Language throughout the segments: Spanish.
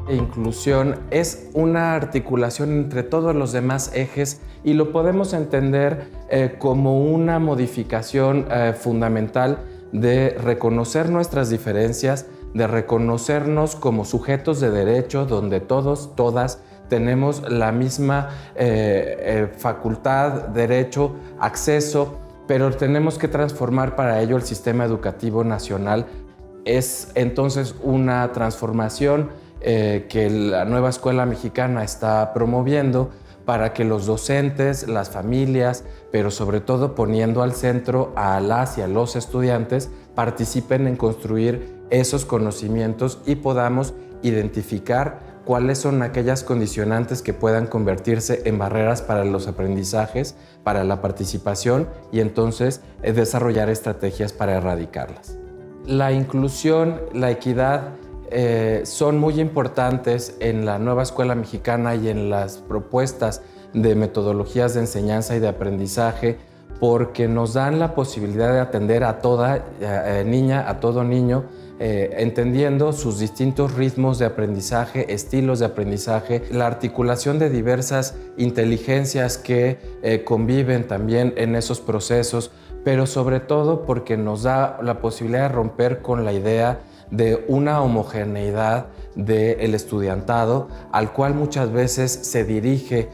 Inclusión es una articulación entre todos los demás ejes y lo podemos entender como una modificación fundamental de reconocer nuestras diferencias, de reconocernos como sujetos de derecho donde todos, todas tenemos la misma facultad, derecho, acceso, pero tenemos que transformar para ello el sistema educativo nacional. Es entonces una transformación que la nueva escuela mexicana está promoviendo para que los docentes, las familias, pero sobre todo poniendo al centro a las y a los estudiantes, participen en construir esos conocimientos y podamos identificar cuáles son aquellas condicionantes que puedan convertirse en barreras para los aprendizajes, para la participación y entonces desarrollar estrategias para erradicarlas. La inclusión, la equidad son muy importantes en la nueva escuela mexicana y en las propuestas de metodologías de enseñanza y de aprendizaje porque nos dan la posibilidad de atender a toda niña, a todo niño, entendiendo sus distintos ritmos de aprendizaje, estilos de aprendizaje, la articulación de diversas inteligencias que conviven también en esos procesos, pero sobre todo porque nos da la posibilidad de romper con la idea de una homogeneidad del estudiantado al cual muchas veces se dirige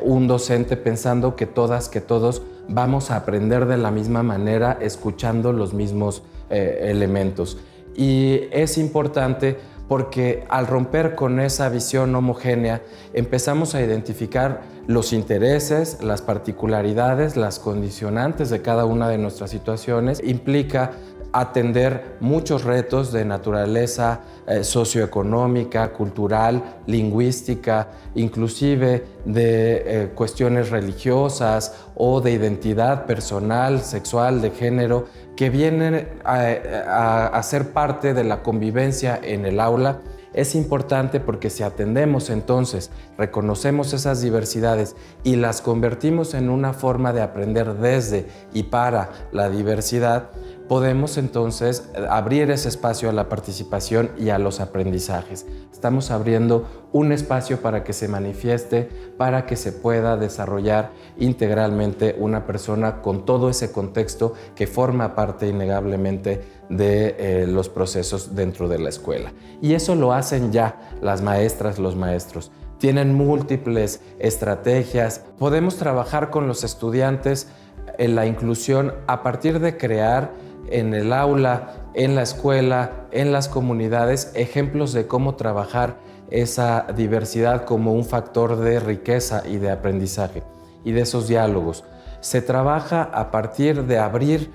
un docente pensando que todas, que todos vamos a aprender de la misma manera escuchando los mismos elementos. Y es importante porque al romper con esa visión homogénea empezamos a identificar los intereses, las particularidades, las condicionantes de cada una de nuestras situaciones. Implica atender muchos retos de naturaleza socioeconómica, cultural, lingüística, inclusive de cuestiones religiosas o de identidad personal, sexual, de género, que vienen a ser parte de la convivencia en el aula. Es importante porque si atendemos entonces, reconocemos esas diversidades y las convertimos en una forma de aprender desde y para la diversidad, podemos entonces abrir ese espacio a la participación y a los aprendizajes. Estamos abriendo un espacio para que se manifieste, para que se pueda desarrollar integralmente una persona con todo ese contexto que forma parte innegablemente de los procesos dentro de la escuela. Y eso lo hacen ya las maestras, los maestros. Tienen múltiples estrategias. Podemos trabajar con los estudiantes en la inclusión a partir de crear en el aula, en la escuela, en las comunidades, ejemplos de cómo trabajar esa diversidad como un factor de riqueza y de aprendizaje y de esos diálogos. Se trabaja a partir de abrir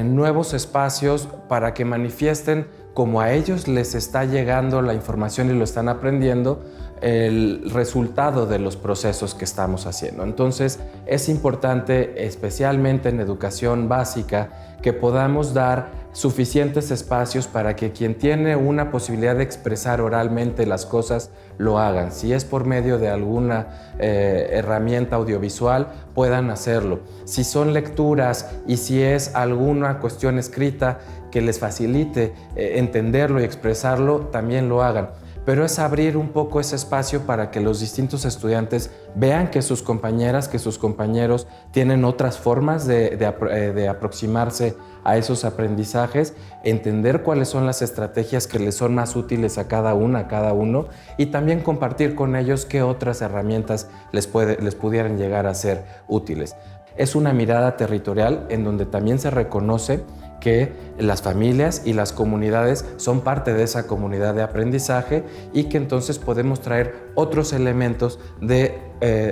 nuevos espacios para que manifiesten como a ellos les está llegando la información y lo están aprendiendo, el resultado de los procesos que estamos haciendo. Entonces, es importante, especialmente en educación básica, que podamos dar suficientes espacios para que quien tiene una posibilidad de expresar oralmente las cosas lo hagan. Si es por medio de alguna herramienta audiovisual, puedan hacerlo. Si son lecturas y si es alguna cuestión escrita que les facilite entenderlo y expresarlo, también lo hagan. Pero es abrir un poco ese espacio para que los distintos estudiantes vean que sus compañeras, que sus compañeros tienen otras formas de aproximarse a esos aprendizajes, entender cuáles son las estrategias que les son más útiles a cada una, a cada uno, y también compartir con ellos qué otras herramientas les pudieran llegar a ser útiles. Es una mirada territorial en donde también se reconoce que las familias y las comunidades son parte de esa comunidad de aprendizaje y que entonces podemos traer otros elementos de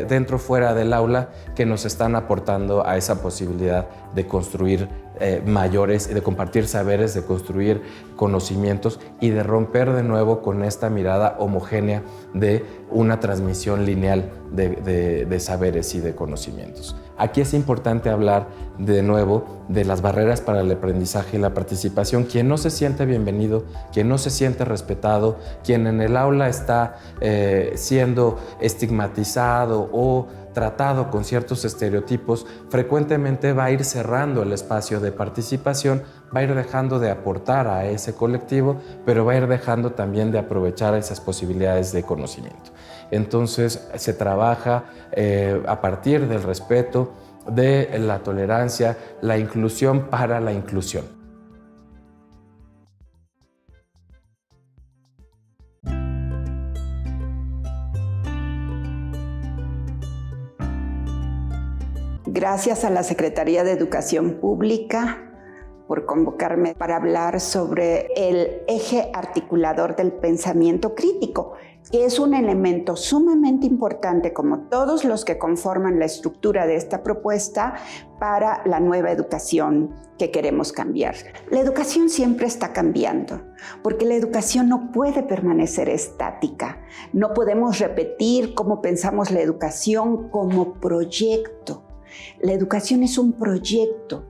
dentro fuera del aula que nos están aportando a esa posibilidad de construir mayores, de compartir saberes, de construir conocimientos y de romper de nuevo con esta mirada homogénea de una transmisión lineal de saberes y de conocimientos. Aquí es importante hablar de nuevo de las barreras para el aprendizaje y la participación. Quien no se siente bienvenido, quien no se siente respetado, quien en el aula está siendo estigmatizado o tratado con ciertos estereotipos, frecuentemente va a ir cerrando el espacio de participación, va a ir dejando de aportar a ese colectivo, pero va a ir dejando también de aprovechar esas posibilidades de conocimiento. Entonces se trabaja a partir del respeto, de la tolerancia, la inclusión para la inclusión. Gracias a la Secretaría de Educación Pública por convocarme para hablar sobre el eje articulador del pensamiento crítico, que es un elemento sumamente importante, como todos los que conforman la estructura de esta propuesta, para la nueva educación que queremos cambiar. La educación siempre está cambiando, porque la educación no puede permanecer estática. No podemos repetir cómo pensamos la educación como proyecto. La educación es un proyecto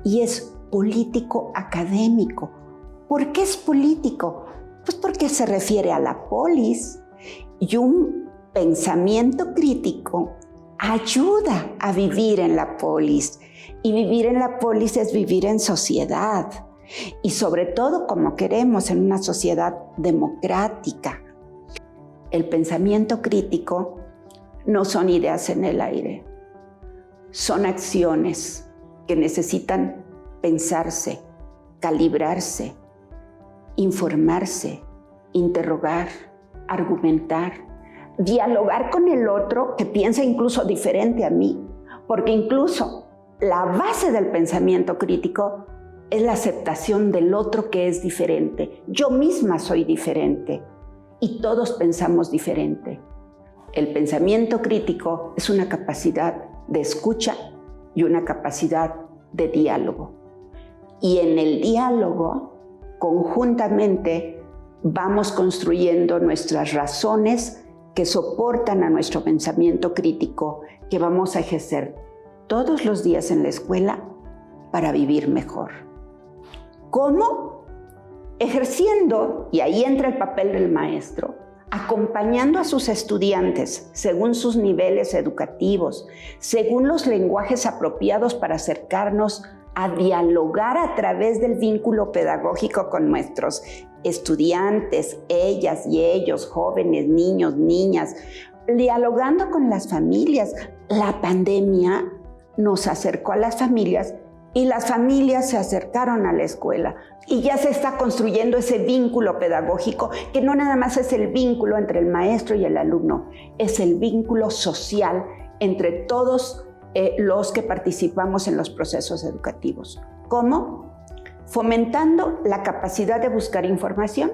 y es político-académico. ¿Por qué es político? Pues porque se refiere a la polis, y un pensamiento crítico ayuda a vivir en la polis. Y vivir en la polis es vivir en sociedad. Y sobre todo como queremos en una sociedad democrática. El pensamiento crítico no son ideas en el aire. Son acciones que necesitan pensarse, calibrarse, informarse, interrogar, argumentar, dialogar con el otro que piensa incluso diferente a mí, porque incluso la base del pensamiento crítico es la aceptación del otro que es diferente. Yo misma soy diferente y todos pensamos diferente. El pensamiento crítico es una capacidad de escucha y una capacidad de diálogo. Y en el diálogo, conjuntamente, vamos construyendo nuestras razones que soportan a nuestro pensamiento crítico, que vamos a ejercer todos los días en la escuela para vivir mejor. ¿Cómo? Ejerciendo, y ahí entra el papel del maestro, acompañando a sus estudiantes según sus niveles educativos, según los lenguajes apropiados para acercarnos a dialogar a través del vínculo pedagógico con nuestros estudiantes, ellas y ellos, jóvenes, niños, niñas, dialogando con las familias. La pandemia nos acercó a las familias y las familias se acercaron a la escuela y ya se está construyendo ese vínculo pedagógico que no nada más es el vínculo entre el maestro y el alumno, es el vínculo social entre todos los que participamos en los procesos educativos. ¿Cómo? Fomentando la capacidad de buscar información.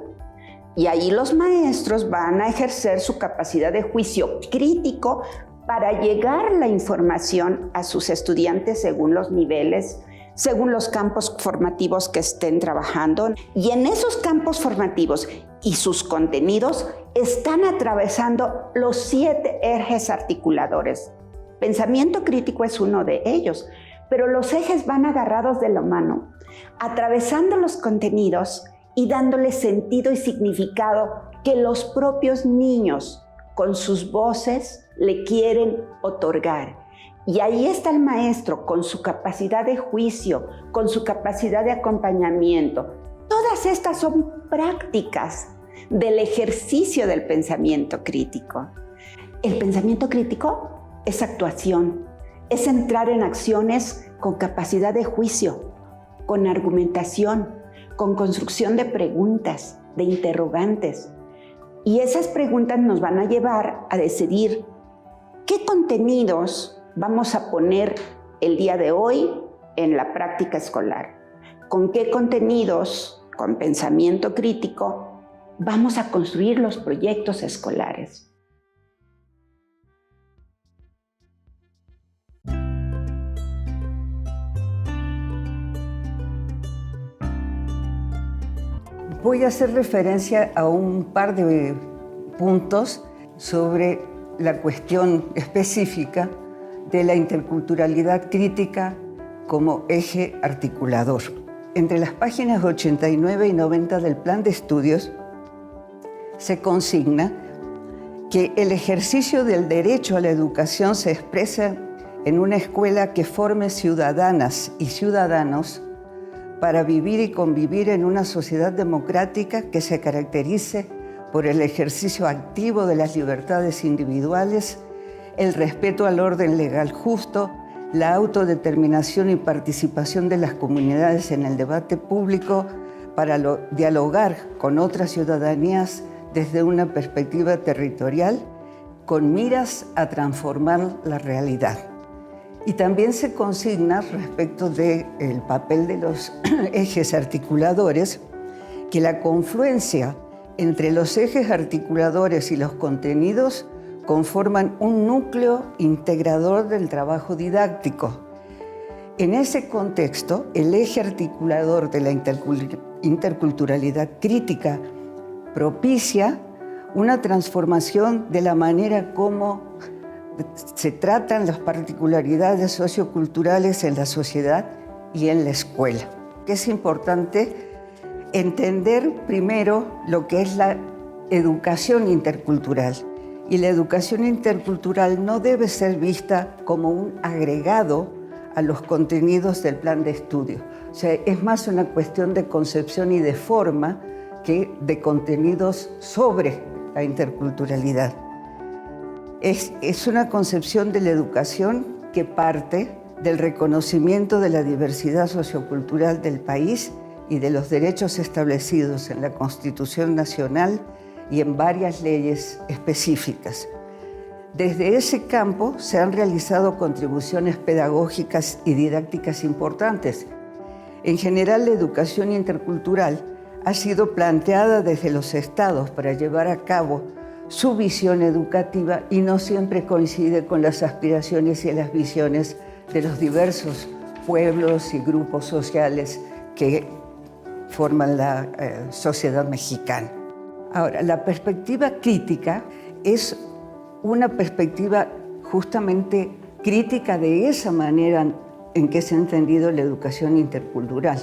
Y ahí los maestros van a ejercer su capacidad de juicio crítico para llegar la información a sus estudiantes según los niveles, según los campos formativos que estén trabajando. Y en esos campos formativos y sus contenidos están atravesando los 7 ejes articuladores. Pensamiento crítico es uno de ellos, pero los ejes van agarrados de la mano, atravesando los contenidos y dándole sentido y significado que los propios niños, con sus voces, le quieren otorgar. Y ahí está el maestro con su capacidad de juicio, con su capacidad de acompañamiento. Todas estas son prácticas del ejercicio del pensamiento crítico. El pensamiento crítico es actuación, es entrar en acciones con capacidad de juicio, con argumentación, con construcción de preguntas, de interrogantes. Y esas preguntas nos van a llevar a decidir qué contenidos vamos a poner el día de hoy en la práctica escolar, con qué contenidos, con pensamiento crítico, vamos a construir los proyectos escolares. Voy a hacer referencia a un par de puntos sobre la cuestión específica de la interculturalidad crítica como eje articulador. Entre las páginas 89 y 90 del plan de estudios se consigna que el ejercicio del derecho a la educación se expresa en una escuela que forme ciudadanas y ciudadanos para vivir y convivir en una sociedad democrática que se caracterice por el ejercicio activo de las libertades individuales, el respeto al orden legal justo, la autodeterminación y participación de las comunidades en el debate público para dialogar con otras ciudadanías desde una perspectiva territorial con miras a transformar la realidad. Y también se consigna respecto del papel de los ejes articuladores que la confluencia entre los ejes articuladores y los contenidos conforman un núcleo integrador del trabajo didáctico. En ese contexto, el eje articulador de la interculturalidad crítica propicia una transformación de la manera como se tratan las particularidades socioculturales en la sociedad y en la escuela. Es importante entender primero lo que es la educación intercultural. Y la educación intercultural no debe ser vista como un agregado a los contenidos del plan de estudio. O sea, es más una cuestión de concepción y de forma que de contenidos sobre la interculturalidad. Es una concepción de la educación que parte del reconocimiento de la diversidad sociocultural del país y de los derechos establecidos en la Constitución Nacional y en varias leyes específicas. Desde ese campo se han realizado contribuciones pedagógicas y didácticas importantes. En general, la educación intercultural ha sido planteada desde los estados para llevar a cabo su visión educativa y no siempre coincide con las aspiraciones y las visiones de los diversos pueblos y grupos sociales que forman la sociedad mexicana. Ahora, la perspectiva crítica es una perspectiva justamente crítica de esa manera en que se ha entendido la educación intercultural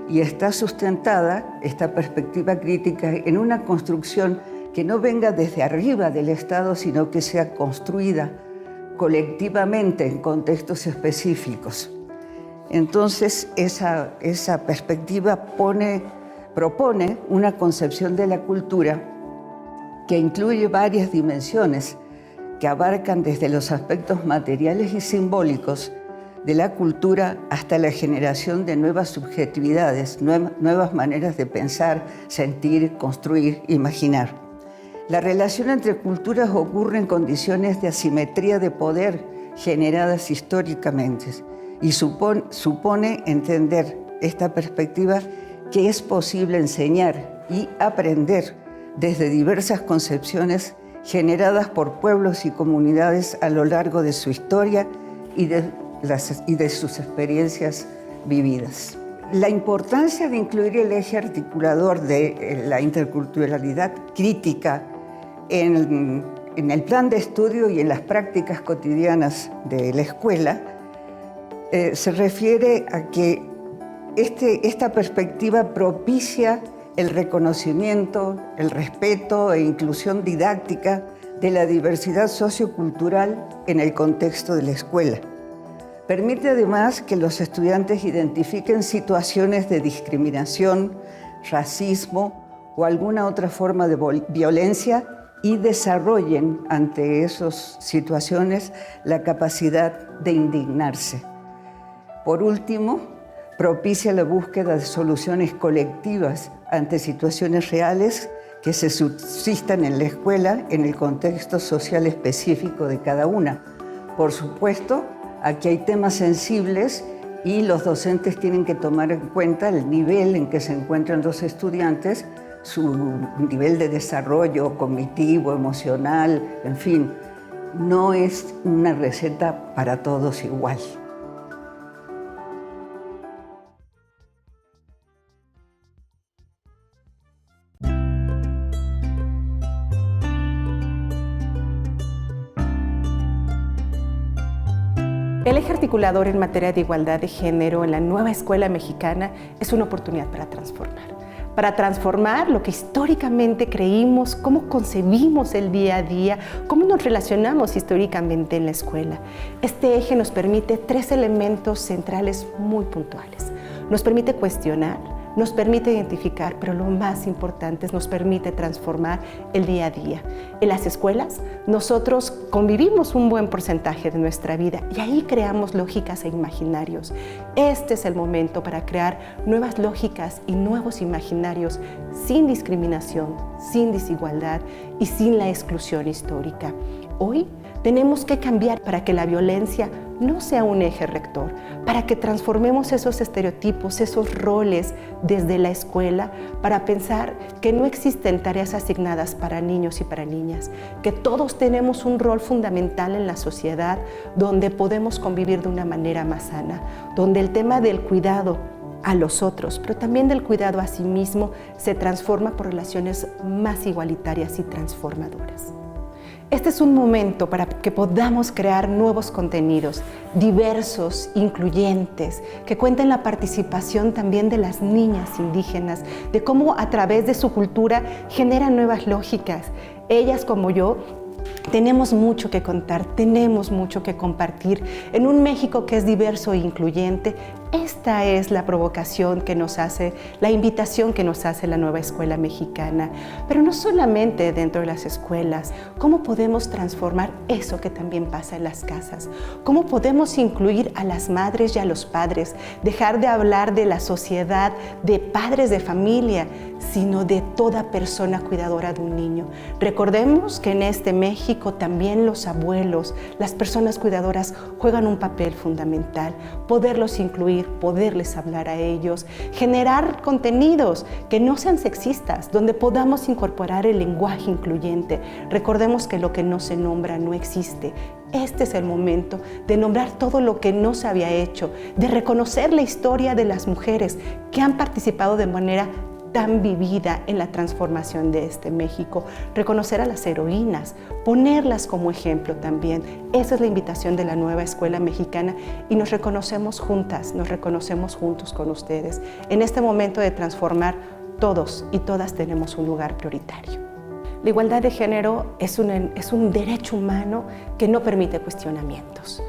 y está sustentada, esta perspectiva crítica, en una construcción que no venga desde arriba del Estado, sino que sea construida colectivamente en contextos específicos. Entonces, esa perspectiva propone una concepción de la cultura que incluye varias dimensiones que abarcan desde los aspectos materiales y simbólicos de la cultura hasta la generación de nuevas subjetividades, nuevas maneras de pensar, sentir, construir, imaginar. La relación entre culturas ocurre en condiciones de asimetría de poder generadas históricamente y supone entender esta perspectiva que es posible enseñar y aprender desde diversas concepciones generadas por pueblos y comunidades a lo largo de su historia y de sus experiencias vividas. La importancia de incluir el eje articulador de la interculturalidad crítica en el plan de estudio y en las prácticas cotidianas de la escuela se refiere a que esta perspectiva propicia el reconocimiento, el respeto e inclusión didáctica de la diversidad sociocultural en el contexto de la escuela. Permite además que los estudiantes identifiquen situaciones de discriminación, racismo o alguna otra forma de violencia y desarrollen ante esas situaciones la capacidad de indignarse. Por último, propicia la búsqueda de soluciones colectivas ante situaciones reales que se subsistan en la escuela en el contexto social específico de cada una. Por supuesto, aquí hay temas sensibles y los docentes tienen que tomar en cuenta el nivel en que se encuentran los estudiantes, su nivel de desarrollo cognitivo, emocional, en fin. No es una receta para todos igual. El eje articulador en materia de igualdad de género en la nueva escuela mexicana es una oportunidad para transformar. para transformar lo que históricamente creímos, cómo concebimos el día a día, cómo nos relacionamos históricamente en la escuela. Este eje nos permite 3 elementos centrales muy puntuales. Nos permite cuestionar, nos permite identificar, pero lo más importante es nos permite transformar el día a día. En las escuelas, nosotros convivimos un buen porcentaje de nuestra vida y ahí creamos lógicas e imaginarios. Este es el momento para crear nuevas lógicas y nuevos imaginarios sin discriminación, sin desigualdad y sin la exclusión histórica. Hoy tenemos que cambiar para que la violencia no sea un eje rector, para que transformemos esos estereotipos, esos roles desde la escuela, para pensar que no existen tareas asignadas para niños y para niñas, que todos tenemos un rol fundamental en la sociedad donde podemos convivir de una manera más sana, donde el tema del cuidado a los otros, pero también del cuidado a sí mismo, se transforma por relaciones más igualitarias y transformadoras. Este es un momento para que podamos crear nuevos contenidos, diversos, incluyentes, que cuenten la participación también de las niñas indígenas, de cómo a través de su cultura generan nuevas lógicas. Ellas, como yo, tenemos mucho que contar, tenemos mucho que compartir. En un México que es diverso e incluyente, esta es la provocación que nos hace, la invitación que nos hace la nueva escuela mexicana. Pero no solamente dentro de las escuelas, ¿cómo podemos transformar eso que también pasa en las casas? ¿Cómo podemos incluir a las madres y a los padres? Dejar de hablar de la sociedad, de padres de familia, sino de toda persona cuidadora de un niño. Recordemos que en este México también los abuelos, las personas cuidadoras juegan un papel fundamental. Poderlos incluir, poderles hablar a ellos, generar contenidos que no sean sexistas, donde podamos incorporar el lenguaje incluyente. Recordemos que lo que no se nombra no existe. Este es el momento de nombrar todo lo que no se había hecho, de reconocer la historia de las mujeres que han participado de manera tan vivida en la transformación de este México, reconocer a las heroínas, ponerlas como ejemplo también. Esa es la invitación de la nueva escuela mexicana y nos reconocemos juntas, nos reconocemos juntos con ustedes. En este momento de transformar, todos y todas tenemos un lugar prioritario. La igualdad de género es un derecho humano que no permite cuestionamientos.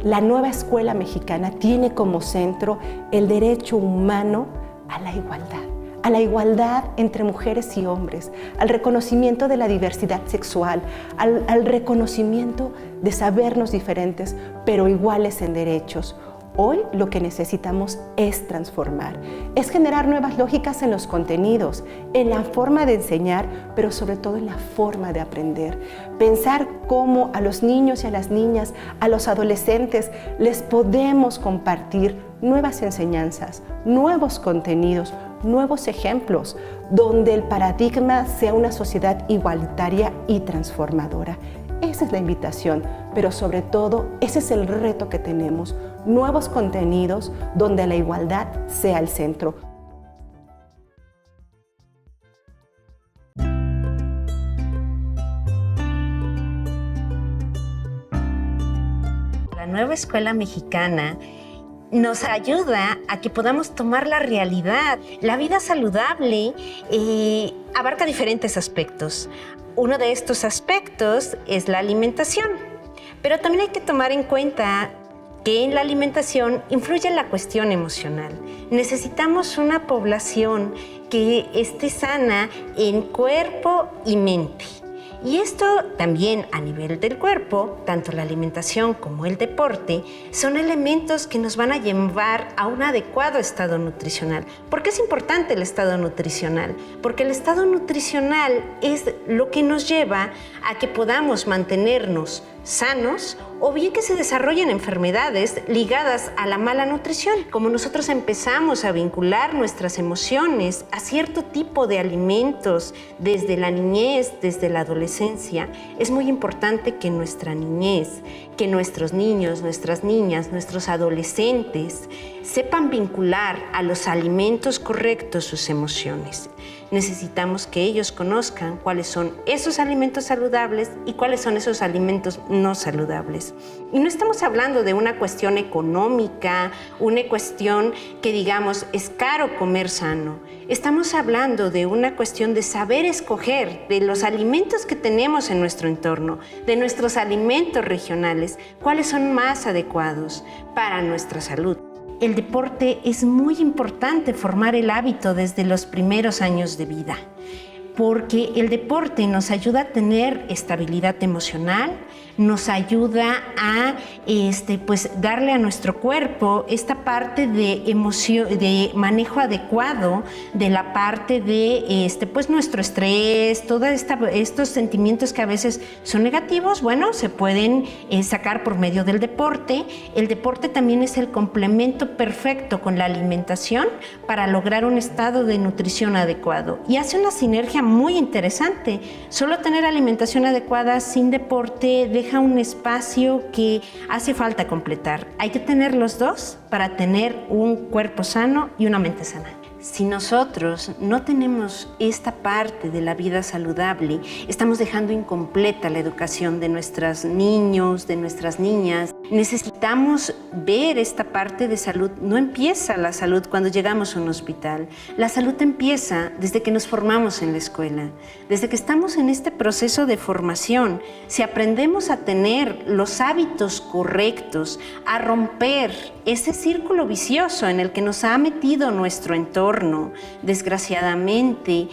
La nueva escuela mexicana tiene como centro el derecho humano a la igualdad entre mujeres y hombres, al reconocimiento de la diversidad sexual, al reconocimiento de sabernos diferentes, pero iguales en derechos. Hoy lo que necesitamos es transformar, es generar nuevas lógicas en los contenidos, en la forma de enseñar, pero sobre todo en la forma de aprender. Pensar cómo a los niños y a las niñas, a los adolescentes, les podemos compartir nuevas enseñanzas, nuevos contenidos, nuevos ejemplos, donde el paradigma sea una sociedad igualitaria y transformadora. Esa es la invitación, pero sobre todo ese es el reto que tenemos, nuevos contenidos donde la igualdad sea el centro. La nueva escuela mexicana nos ayuda a que podamos tomar la realidad. La vida saludable abarca diferentes aspectos. Uno de estos aspectos es la alimentación, pero también hay que tomar en cuenta que en la alimentación influye la cuestión emocional. Necesitamos una población que esté sana en cuerpo y mente. Y esto también a nivel del cuerpo, tanto la alimentación como el deporte, son elementos que nos van a llevar a un adecuado estado nutricional. ¿Por qué es importante el estado nutricional? Porque el estado nutricional es lo que nos lleva a que podamos mantenernos sanos o bien que se desarrollen enfermedades ligadas a la mala nutrición. Como nosotros empezamos a vincular nuestras emociones a cierto tipo de alimentos desde la niñez, desde la adolescencia, es muy importante que nuestra niñez, que nuestros niños, nuestras niñas, nuestros adolescentes sepan vincular a los alimentos correctos sus emociones. Necesitamos que ellos conozcan cuáles son esos alimentos saludables y cuáles son esos alimentos no saludables. Y no estamos hablando de una cuestión económica, una cuestión que digamos es caro comer sano. Estamos hablando de una cuestión de saber escoger de los alimentos que tenemos en nuestro entorno, de nuestros alimentos regionales, cuáles son más adecuados para nuestra salud. El deporte es muy importante formar el hábito desde los primeros años de vida, porque el deporte nos ayuda a tener estabilidad emocional, nos ayuda a darle a nuestro cuerpo esta parte de emoción, de manejo adecuado de la parte de nuestro estrés, todos estos sentimientos que a veces son negativos, bueno, se pueden sacar por medio del deporte. El deporte también es el complemento perfecto con la alimentación para lograr un estado de nutrición adecuado y hace una sinergia muy interesante. Solo tener alimentación adecuada sin deporte deja un espacio que hace falta completar. Hay que tener los dos para tener un cuerpo sano y una mente sana. Si nosotros no tenemos esta parte de la vida saludable, estamos dejando incompleta la educación de nuestros niños, de nuestras niñas. Necesitamos ver esta parte de salud. No empieza la salud cuando llegamos a un hospital. La salud empieza desde que nos formamos en la escuela, desde que estamos en este proceso de formación. Si aprendemos a tener los hábitos correctos, a romper ese círculo vicioso en el que nos ha metido nuestro entorno, desgraciadamente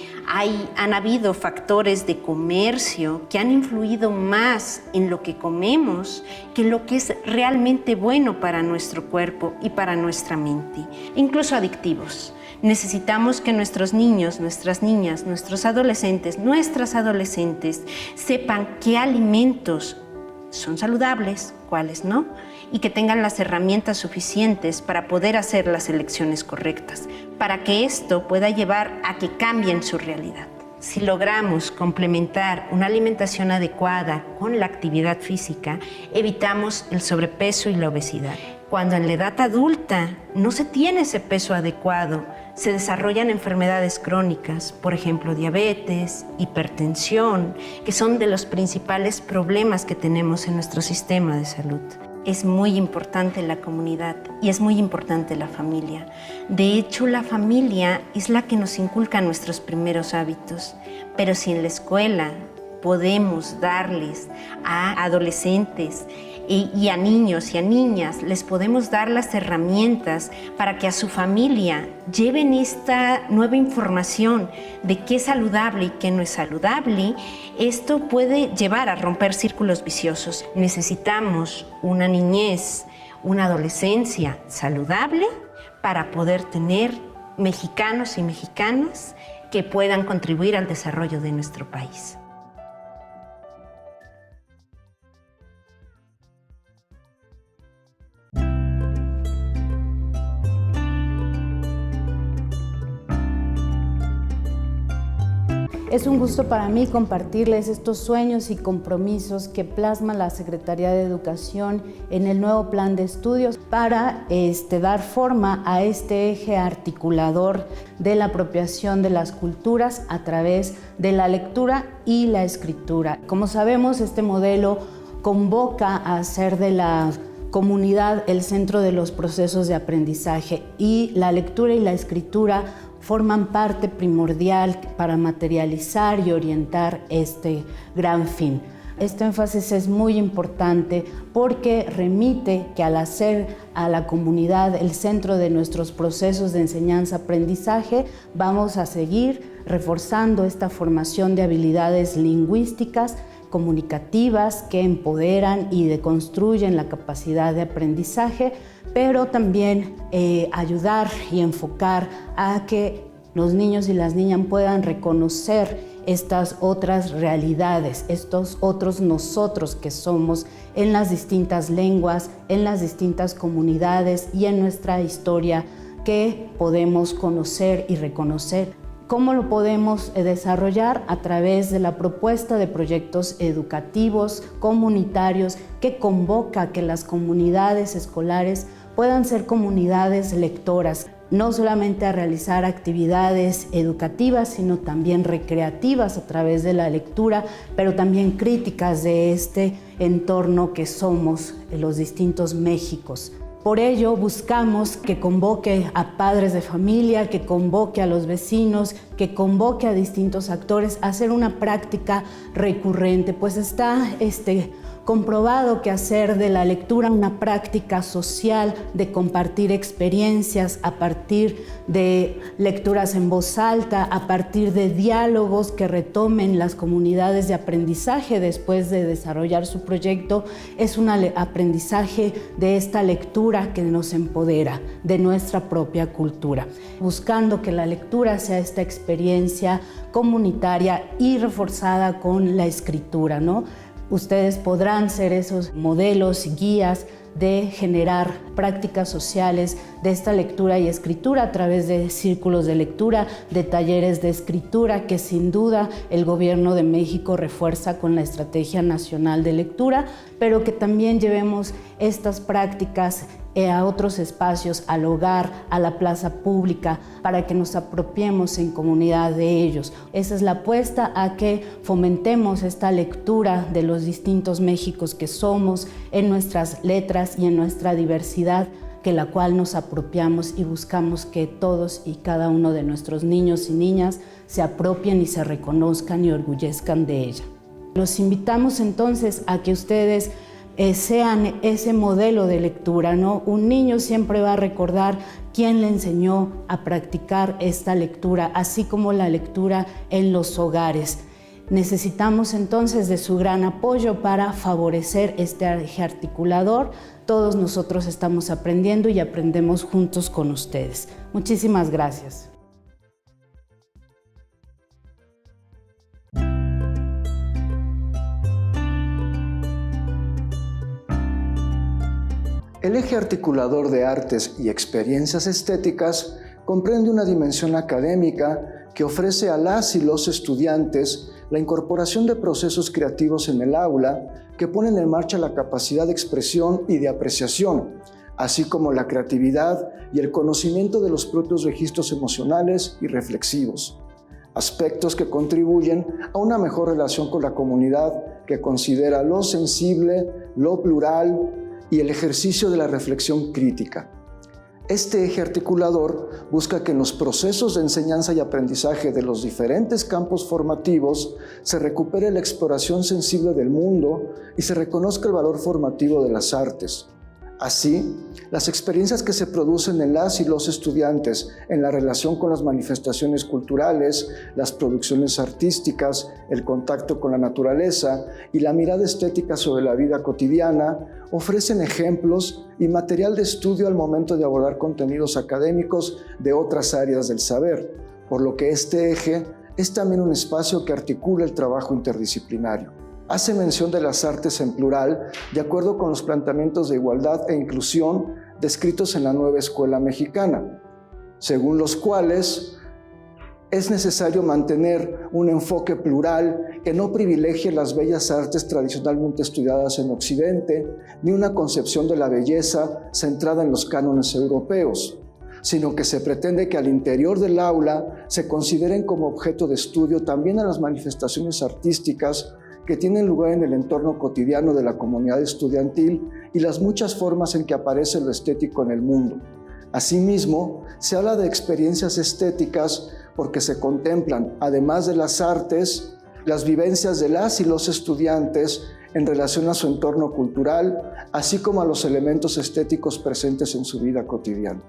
han habido factores de comercio que han influido más en lo que comemos que lo que es realmente bueno para nuestro cuerpo y para nuestra mente, incluso adictivos. Necesitamos que nuestros niños, nuestras niñas, nuestras adolescentes sepan qué alimentos son saludables, cuáles no, y que tengan las herramientas suficientes para poder hacer las elecciones correctas, para que esto pueda llevar a que cambien su realidad. Si logramos complementar una alimentación adecuada con la actividad física, evitamos el sobrepeso y la obesidad. Cuando en la edad adulta no se tiene ese peso adecuado, se desarrollan enfermedades crónicas, por ejemplo, diabetes, hipertensión, que son de los principales problemas que tenemos en nuestro sistema de salud. Es muy importante la comunidad y es muy importante la familia. De hecho, la familia es la que nos inculca nuestros primeros hábitos, pero si en la escuela podemos darles a adolescentes y a niños y a niñas, les podemos dar las herramientas para que a su familia lleven esta nueva información de qué es saludable y qué no es saludable, esto puede llevar a romper círculos viciosos. Necesitamos una niñez, una adolescencia saludable para poder tener mexicanos y mexicanas que puedan contribuir al desarrollo de nuestro país. Es un gusto para mí compartirles estos sueños y compromisos que plasma la Secretaría de Educación en el nuevo plan de estudios para dar forma a este eje articulador de la apropiación de las culturas a través de la lectura y la escritura. Como sabemos, este modelo convoca a hacer de la comunidad el centro de los procesos de aprendizaje y la lectura y la escritura forman parte primordial para materializar y orientar este gran fin. Este énfasis es muy importante porque remite que al hacer a la comunidad el centro de nuestros procesos de enseñanza-aprendizaje, vamos a seguir reforzando esta formación de habilidades lingüísticas, comunicativas que empoderan y deconstruyen la capacidad de aprendizaje, pero también ayudar y enfocar a que los niños y las niñas puedan reconocer estas otras realidades, estos otros nosotros que somos en las distintas lenguas, en las distintas comunidades y en nuestra historia que podemos conocer y reconocer. ¿Cómo lo podemos desarrollar? A través de la propuesta de proyectos educativos, comunitarios, que convoca a que las comunidades escolares puedan ser comunidades lectoras, no solamente a realizar actividades educativas, sino también recreativas a través de la lectura, pero también críticas de este entorno que somos, los distintos Méxicos. Por ello, buscamos que convoque a padres de familia, que convoque a los vecinos, que convoque a distintos actores a hacer una práctica recurrente, pues está comprobado que hacer de la lectura una práctica social, de compartir experiencias a partir de lecturas en voz alta, a partir de diálogos que retomen las comunidades de aprendizaje después de desarrollar su proyecto, es un aprendizaje de esta lectura que nos empodera, de nuestra propia cultura, buscando que la lectura sea esta experiencia comunitaria y reforzada con la escritura, ¿no? Ustedes podrán ser esos modelos y guías de generar prácticas sociales de esta lectura y escritura a través de círculos de lectura, de talleres de escritura que sin duda el Gobierno de México refuerza con la Estrategia Nacional de Lectura, pero que también llevemos estas prácticas a otros espacios, al hogar, a la plaza pública, para que nos apropiemos en comunidad de ellos. Esa es la apuesta a que fomentemos esta lectura de los distintos Méxicos que somos, en nuestras letras y en nuestra diversidad, que la cual nos apropiamos y buscamos que todos y cada uno de nuestros niños y niñas se apropien y se reconozcan y orgullezcan de ella. Los invitamos entonces a que ustedes sean ese modelo de lectura, ¿no? Un niño siempre va a recordar quién le enseñó a practicar esta lectura, así como la lectura en los hogares. Necesitamos entonces de su gran apoyo para favorecer este eje articulador. Todos nosotros estamos aprendiendo y aprendemos juntos con ustedes. Muchísimas gracias. El eje articulador de artes y experiencias estéticas comprende una dimensión académica que ofrece a las y los estudiantes la incorporación de procesos creativos en el aula que ponen en marcha la capacidad de expresión y de apreciación, así como la creatividad y el conocimiento de los propios registros emocionales y reflexivos, aspectos que contribuyen a una mejor relación con la comunidad que considera lo sensible, lo plural y el ejercicio de la reflexión crítica. Este eje articulador busca que en los procesos de enseñanza y aprendizaje de los diferentes campos formativos se recupere la exploración sensible del mundo y se reconozca el valor formativo de las artes. Así, las experiencias que se producen en las y los estudiantes en la relación con las manifestaciones culturales, las producciones artísticas, el contacto con la naturaleza y la mirada estética sobre la vida cotidiana ofrecen ejemplos y material de estudio al momento de abordar contenidos académicos de otras áreas del saber, por lo que este eje es también un espacio que articula el trabajo interdisciplinario. Hace mención de las artes en plural, de acuerdo con los planteamientos de igualdad e inclusión descritos en la nueva escuela mexicana, según los cuales es necesario mantener un enfoque plural que no privilegie las bellas artes tradicionalmente estudiadas en Occidente, ni una concepción de la belleza centrada en los cánones europeos, sino que se pretende que al interior del aula se consideren como objeto de estudio también a las manifestaciones artísticas que tienen lugar en el entorno cotidiano de la comunidad estudiantil y las muchas formas en que aparece lo estético en el mundo. Asimismo, se habla de experiencias estéticas porque se contemplan, además de las artes, las vivencias de las y los estudiantes en relación a su entorno cultural, así como a los elementos estéticos presentes en su vida cotidiana.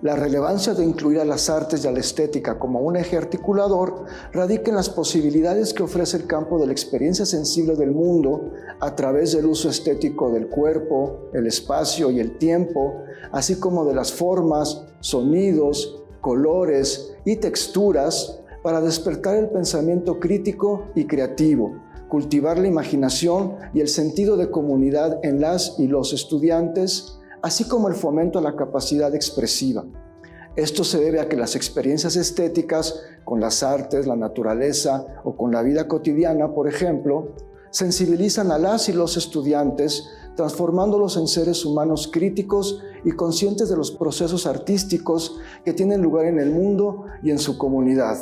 La relevancia de incluir a las artes y a la estética como un eje articulador radica en las posibilidades que ofrece el campo de la experiencia sensible del mundo a través del uso estético del cuerpo, el espacio y el tiempo, así como de las formas, sonidos, colores y texturas para despertar el pensamiento crítico y creativo, cultivar la imaginación y el sentido de comunidad en las y los estudiantes, así como el fomento a la capacidad expresiva. Esto se debe a que las experiencias estéticas con las artes, la naturaleza o con la vida cotidiana, por ejemplo, sensibilizan a las y los estudiantes, transformándolos en seres humanos críticos y conscientes de los procesos artísticos que tienen lugar en el mundo y en su comunidad.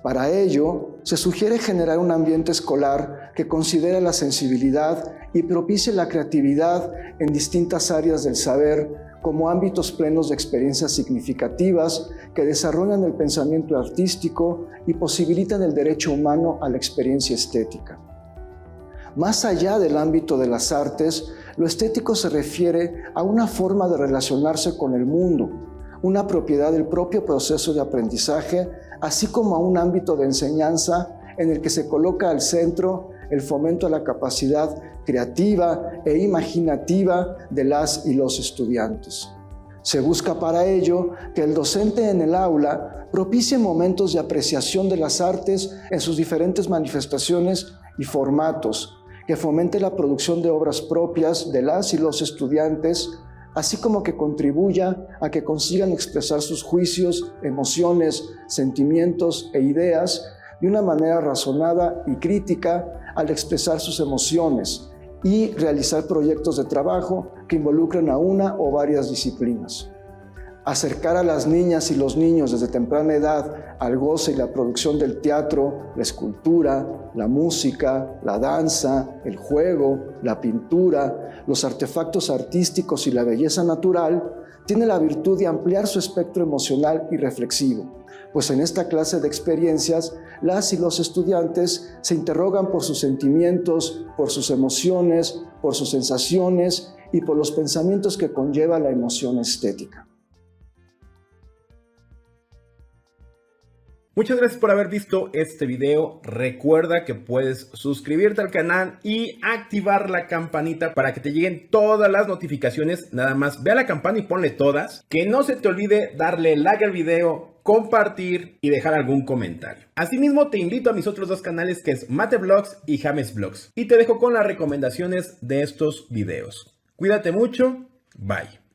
Para ello, se sugiere generar un ambiente escolar que considere la sensibilidad y propicie la creatividad en distintas áreas del saber como ámbitos plenos de experiencias significativas que desarrollan el pensamiento artístico y posibilitan el derecho humano a la experiencia estética. Más allá del ámbito de las artes, lo estético se refiere a una forma de relacionarse con el mundo, una propiedad del propio proceso de aprendizaje, así como a un ámbito de enseñanza en el que se coloca al centro el fomento a la capacidad creativa e imaginativa de las y los estudiantes. Se busca para ello que el docente en el aula propicie momentos de apreciación de las artes en sus diferentes manifestaciones y formatos, que fomente la producción de obras propias de las y los estudiantes, así como que contribuya a que consigan expresar sus juicios, emociones, sentimientos e ideas de una manera razonada y crítica al expresar sus emociones y realizar proyectos de trabajo que involucren a una o varias disciplinas. Acercar a las niñas y los niños desde temprana edad al goce y la producción del teatro, la escultura, la música, la danza, el juego, la pintura, los artefactos artísticos y la belleza natural, tiene la virtud de ampliar su espectro emocional y reflexivo, pues en esta clase de experiencias, las y los estudiantes se interrogan por sus sentimientos, por sus emociones, por sus sensaciones y por los pensamientos que conlleva la emoción estética. Muchas gracias por haber visto este video. Recuerda que puedes suscribirte al canal y activar la campanita para que te lleguen todas las notificaciones. Nada más ve a la campana y ponle todas. Que no se te olvide darle like al video, compartir y dejar algún comentario. Asimismo, te invito a mis otros dos canales, que es Mate Vlogs y James Vlogs. Y te dejo con las recomendaciones de estos videos. Cuídate mucho. Bye.